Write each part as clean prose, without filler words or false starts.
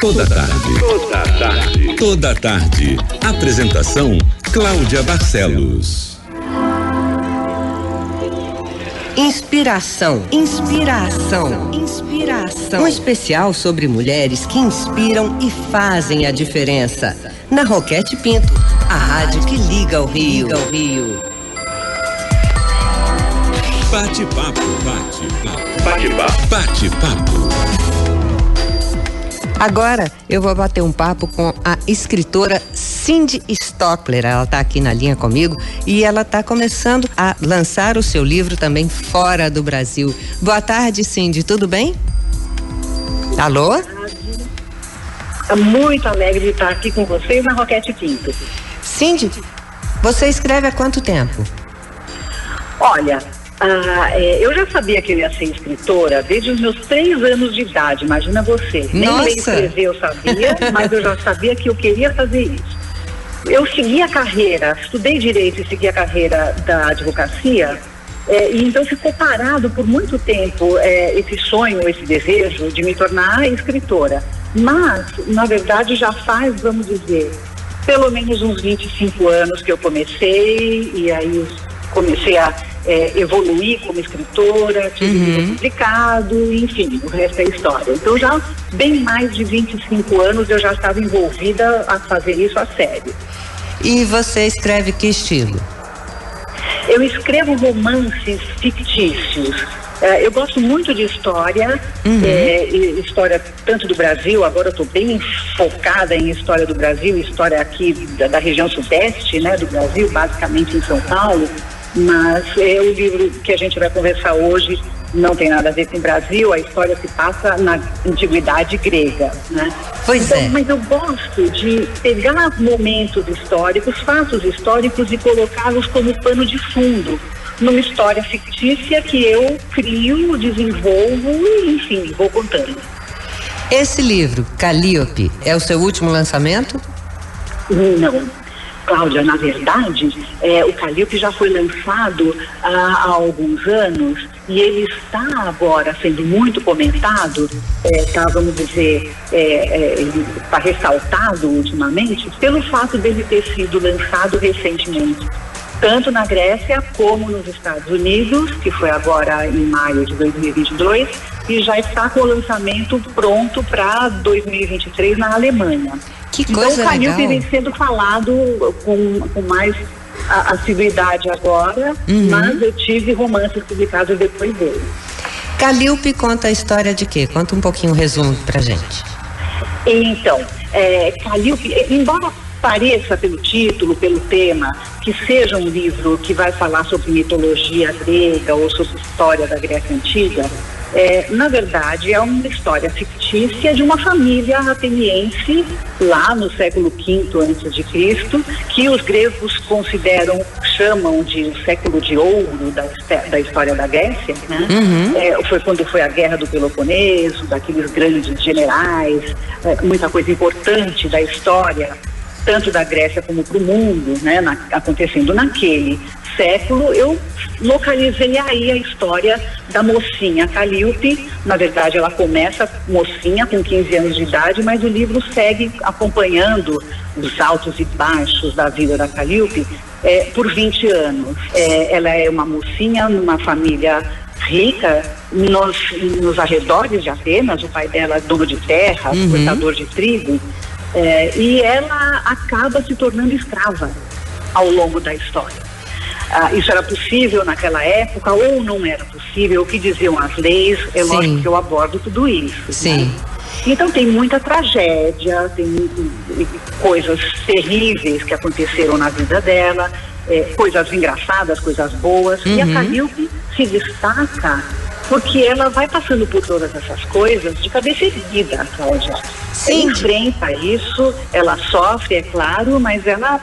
Toda tarde. Toda tarde. Apresentação Cláudia Barcelos. Inspiração. Um especial sobre mulheres que inspiram e fazem a diferença. Na Roquete Pinto, a rádio que liga o Rio. Bate-papo. Agora eu vou bater um papo com a escritora Cindy Stockler. Ela está aqui na linha comigo e ela está começando a lançar o seu livro também fora do Brasil. Boa tarde, Cindy, tudo bem? Alô? Muito alegre de estar aqui com vocês na Roquete Pinto. Cindy, você escreve há quanto tempo? Olha, eu já sabia que eu ia ser escritora desde os meus 3 anos de idade, imagina você. Nem ler e escrever eu sabia, mas eu já sabia que eu queria fazer isso. Eu segui a carreira, estudei direito e segui a carreira da advocacia, e então ficou parado por muito tempo esse sonho, esse desejo de me tornar escritora. Mas, na verdade, já faz, vamos dizer, pelo menos uns 25 anos que eu comecei, e aí comecei a evoluir como escritora, tive livro publicado, enfim, o resto é história. Então já bem mais de 25 anos eu já estava envolvida a fazer isso a sério. E você escreve que estilo? Eu escrevo romances fictícios. Eu gosto muito de história, história tanto do Brasil, agora eu estou bem focada em história do Brasil, história aqui da região sudeste, né, do Brasil, basicamente em São Paulo. Mas o livro que a gente vai conversar hoje não tem nada a ver com o Brasil, a história se passa na antiguidade grega, né? Mas eu gosto de pegar momentos históricos, fatos históricos e colocá-los como pano de fundo numa história fictícia que eu crio, desenvolvo e, enfim, vou contando. Esse livro, Calliope, é o seu último lançamento? Não. Cláudia, na verdade, o Calliope já foi lançado há alguns anos e ele está agora sendo muito comentado, vamos dizer, está ressaltado ultimamente pelo fato dele ter sido lançado recentemente, tanto na Grécia como nos Estados Unidos, que foi agora em maio de 2022, e já está com o lançamento pronto para 2023 na Alemanha. Que coisa então o Calliope legal. vem sendo falado com mais assiduidade agora, mas eu tive romances publicados depois dele. Calliope conta a história de quê? Conta um pouquinho o resumo pra gente. Então, Calliope, embora pareça pelo título, pelo tema, que seja um livro que vai falar sobre mitologia grega ou sobre história da Grécia Antiga, na verdade é uma história fictícia de uma família ateniense lá no século V a.C., que os gregos chamam de o século de ouro da história da Grécia, né? Foi quando foi a guerra do Peloponeso, daqueles grandes generais, muita coisa importante da história, tanto da Grécia como para o mundo, né, acontecendo naquele século. Eu localizei aí a história da mocinha Calliope. Na verdade, ela começa mocinha, com 15 anos de idade, mas o livro segue acompanhando os altos e baixos da vida da Calliope por 20 anos. Ela é uma mocinha numa família rica nos arredores de Atenas. O pai dela é dono de terra, cortador de trigo. E ela acaba se tornando escrava ao longo da história. Isso era possível naquela época ou não era possível? O que diziam as leis? Lógico que eu abordo tudo isso. Sim. Né? Então tem muita tragédia, tem coisas terríveis que aconteceram na vida dela, coisas engraçadas, coisas boas. E a Calliope se destaca porque ela vai passando por todas essas coisas de cabeça erguida, Cláudia. Ela enfrenta isso, ela sofre, é claro, mas ela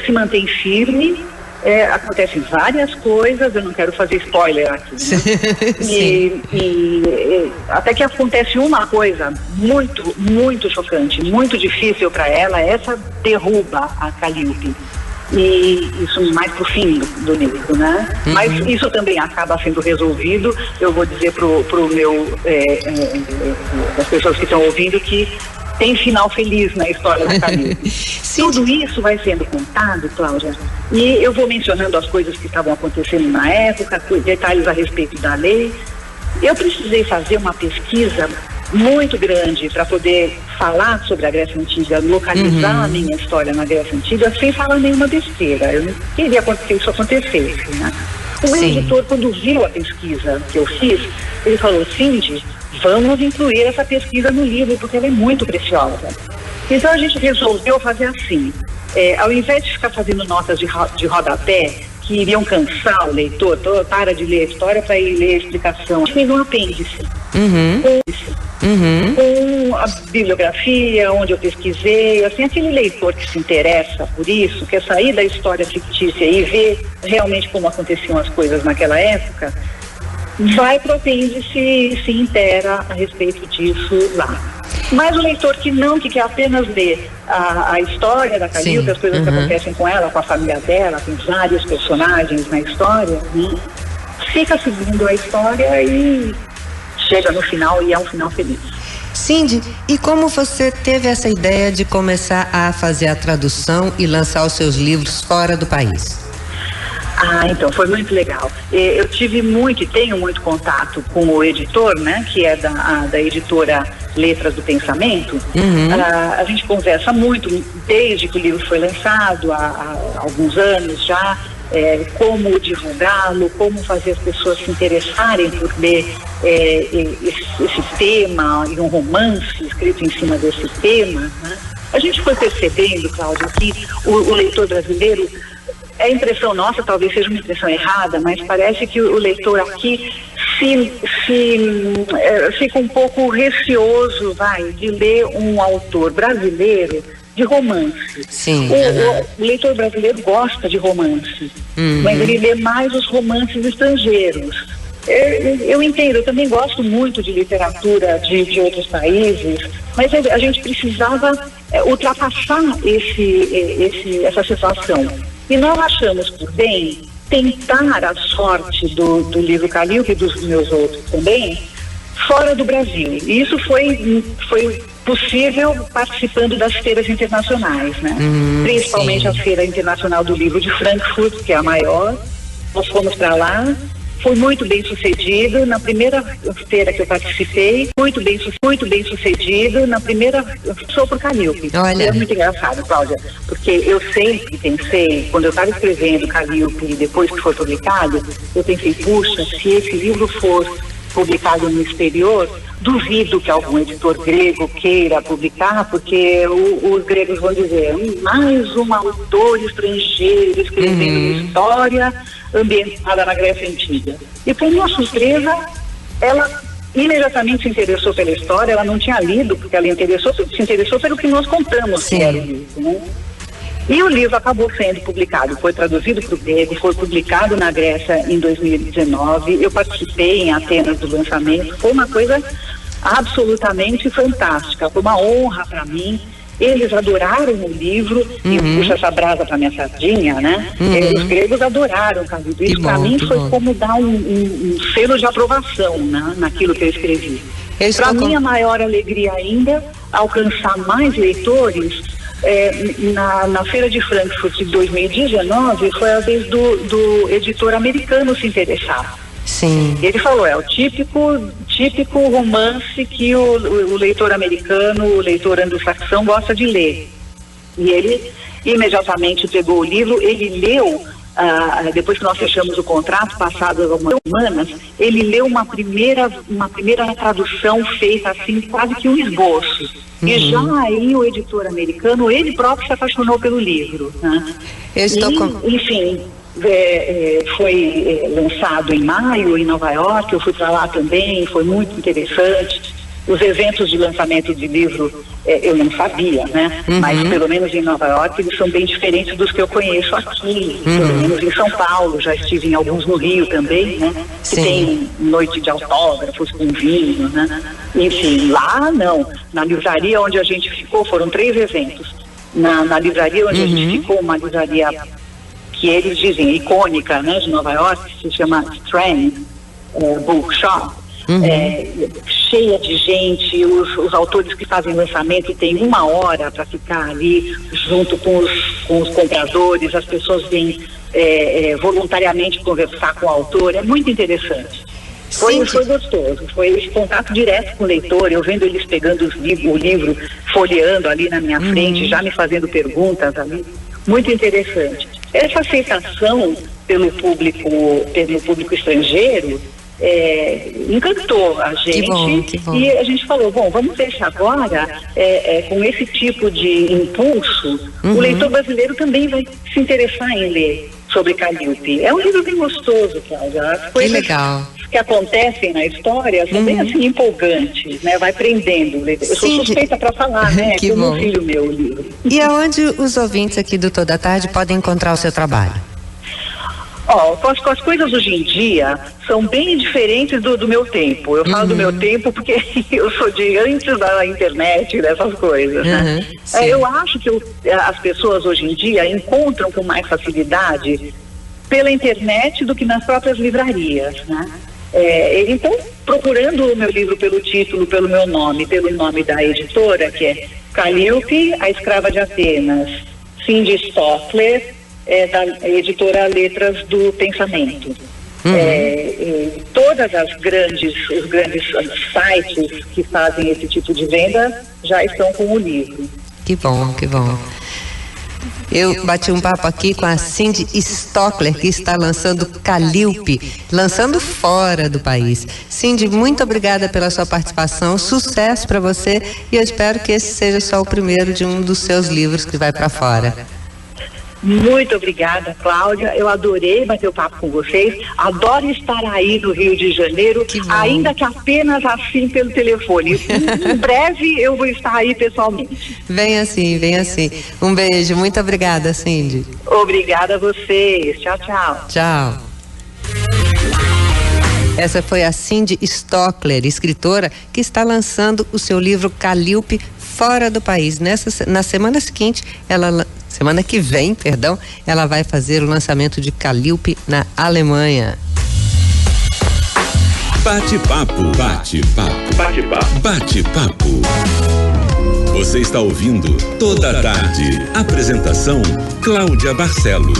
se mantém firme. Acontecem várias coisas, eu não quero fazer spoiler aqui, né? e até que acontece uma coisa muito, muito chocante, muito difícil para ela. Essa derruba a Calliope. E isso mais pro fim do livro, né? Mas isso também acaba sendo resolvido. Eu vou dizer pro meu as pessoas que estão ouvindo que tem final feliz na história da Calil. Tudo isso vai sendo contado, Cláudia, e eu vou mencionando as coisas que estavam acontecendo na época, detalhes a respeito da lei. Eu precisei fazer uma pesquisa muito grande para poder falar sobre a Grécia Antiga, localizar a minha história na Grécia Antiga sem falar nenhuma besteira. Eu não queria que isso acontecesse, né? O editor, quando viu a pesquisa que eu fiz, ele falou: Cindy, vamos incluir essa pesquisa no livro, porque ela é muito preciosa. Então a gente resolveu fazer assim, ao invés de ficar fazendo notas de rodapé, que iriam cansar o leitor, para de ler a história para ir ler a explicação, a gente fez um apêndice. Com a bibliografia, onde eu pesquisei, assim, aquele leitor que se interessa por isso, quer sair da história fictícia e ver realmente como aconteciam as coisas naquela época, vai para o apêndice e se intera a respeito disso lá. Mas o leitor que quer apenas ler a história da Calil, as coisas que acontecem com ela, com a família dela, tem vários personagens na história, fica seguindo a história e chega no final e é um final feliz. Cindy, e como você teve essa ideia de começar a fazer a tradução e lançar os seus livros fora do país? Então, foi muito legal. Eu tive muito e tenho muito contato com o editor, né, que é da editora Letras do Pensamento. A gente conversa muito desde que o livro foi lançado, há alguns anos já, como divulgá-lo, como fazer as pessoas se interessarem por ler esse tema e um romance escrito em cima desse tema, né? A gente foi percebendo, Cláudio, que o leitor brasileiro, a impressão nossa talvez seja uma impressão errada, mas parece que o leitor aqui fica um pouco receoso, de ler um autor brasileiro de romance. Sim. O leitor brasileiro gosta de romance, mas ele lê mais os romances estrangeiros. Eu entendo, eu também gosto muito de literatura de outros países, mas a gente precisava ultrapassar essa situação. E nós achamos por bem tentar a sorte do livro Calil e dos meus outros também, fora do Brasil. E isso foi possível participando das feiras internacionais, né? Principalmente a Feira Internacional do Livro de Frankfurt, que é a maior. Nós fomos para lá. Foi muito bem sucedido na primeira feira que eu participei, muito bem sucedido na primeira, sou por Calíope. Olha. É muito engraçado, Cláudia, porque eu sempre pensei, quando eu estava escrevendo Calíope, depois que foi publicado, eu pensei, puxa, se esse livro for publicado no exterior, duvido que algum editor grego queira publicar, porque os gregos vão dizer, mais um autor estrangeiro escrevendo história ambientada na Grécia Antiga. E por minha surpresa, ela imediatamente se interessou pela história, ela não tinha lido, porque ela se interessou pelo que nós contamos que era o livro, né? E o livro acabou sendo publicado, foi traduzido para o grego, foi publicado na Grécia em 2019, eu participei em Atenas do lançamento, foi uma coisa absolutamente fantástica, foi uma honra para mim. Eles adoraram o livro, e puxa essa brasa para minha sardinha, né? Os gregos adoraram o Calil. Isso para mim foi como dar um selo de aprovação, né, naquilo que eu escrevi. Para mim, a maior alegria ainda, alcançar mais leitores. Na Feira de Frankfurt de 2019 foi a vez do editor americano se interessar. Sim. Ele falou, é o típico romance que o leitor americano, o leitor anglo-saxão gosta de ler. E ele imediatamente pegou o livro, ele leu, depois que nós fechamos o contrato, passadas algumas semanas, ele leu uma primeira tradução feita assim, quase que um esboço. E já aí o editor americano, ele próprio se apaixonou pelo livro, né? Enfim, foi lançado em maio em Nova York, eu fui para lá também, foi muito interessante. Os eventos de lançamento de livro eu não sabia, né? Mas pelo menos em Nova York eles são bem diferentes dos que eu conheço aqui, pelo menos em São Paulo, já estive em alguns no Rio também, né? Que tem noite de autógrafos com vinho, né? Enfim, lá não. Na livraria onde a gente ficou, foram 3 eventos. Na livraria onde a gente ficou, uma livraria que eles dizem icônica, né, de Nova York, que se chama Strand Bookshop. cheia de gente, os autores que fazem lançamento têm 1 hora para ficar ali junto com os compradores, as pessoas vêm voluntariamente conversar com o autor, é muito interessante. Foi gostoso, foi esse contato direto com o leitor, eu vendo eles pegando o livro, folheando ali na minha frente, já me fazendo perguntas ali, muito interessante. Essa aceitação pelo público estrangeiro encantou a gente. Que bom. E a gente falou, vamos ver se agora, com esse tipo de impulso, o leitor brasileiro também vai se interessar em ler sobre Calliope. É um livro bem gostoso, Cláudia. As coisas que acontecem na história são bem assim empolgantes, né? Vai prendendo. Eu sou suspeita para falar, né? Que como bom. Um filho meu, o livro. E aonde os ouvintes aqui do Toda Tarde podem encontrar o seu trabalho? As coisas hoje em dia são bem diferentes do meu tempo. Eu falo do meu tempo porque eu sou de antes da internet, dessas coisas, né? Eu acho que as pessoas hoje em dia encontram com mais facilidade pela internet do que nas próprias livrarias, né? Então, procurando o meu livro pelo título, pelo meu nome, pelo nome da editora, que é Calliope, a Escrava de Atenas, Cindy Stockler, da editora Letras do Pensamento. Todas os grandes sites que fazem esse tipo de venda já estão com o livro. Que bom. Eu bati um papo aqui com a Cindy Stockler, que está lançando Calliope, lançando fora do país. Cindy, muito obrigada pela sua participação, sucesso para você, e eu espero que esse seja só o primeiro de um dos seus livros que vai para fora. Muito obrigada, Cláudia. Eu adorei bater o papo com vocês. Adoro estar aí no Rio de Janeiro, ainda que apenas assim pelo telefone. Em breve eu vou estar aí pessoalmente. Vem assim. Um beijo. Muito obrigada, Cindy. Obrigada a vocês. Tchau. Tchau. Essa foi a Cindy Stockler, escritora que está lançando o seu livro Calliope fora do país. Na semana que vem, ela vai fazer o lançamento de Calliope na Alemanha. Bate-papo. Você está ouvindo Toda Tarde. Apresentação Cláudia Barcelos.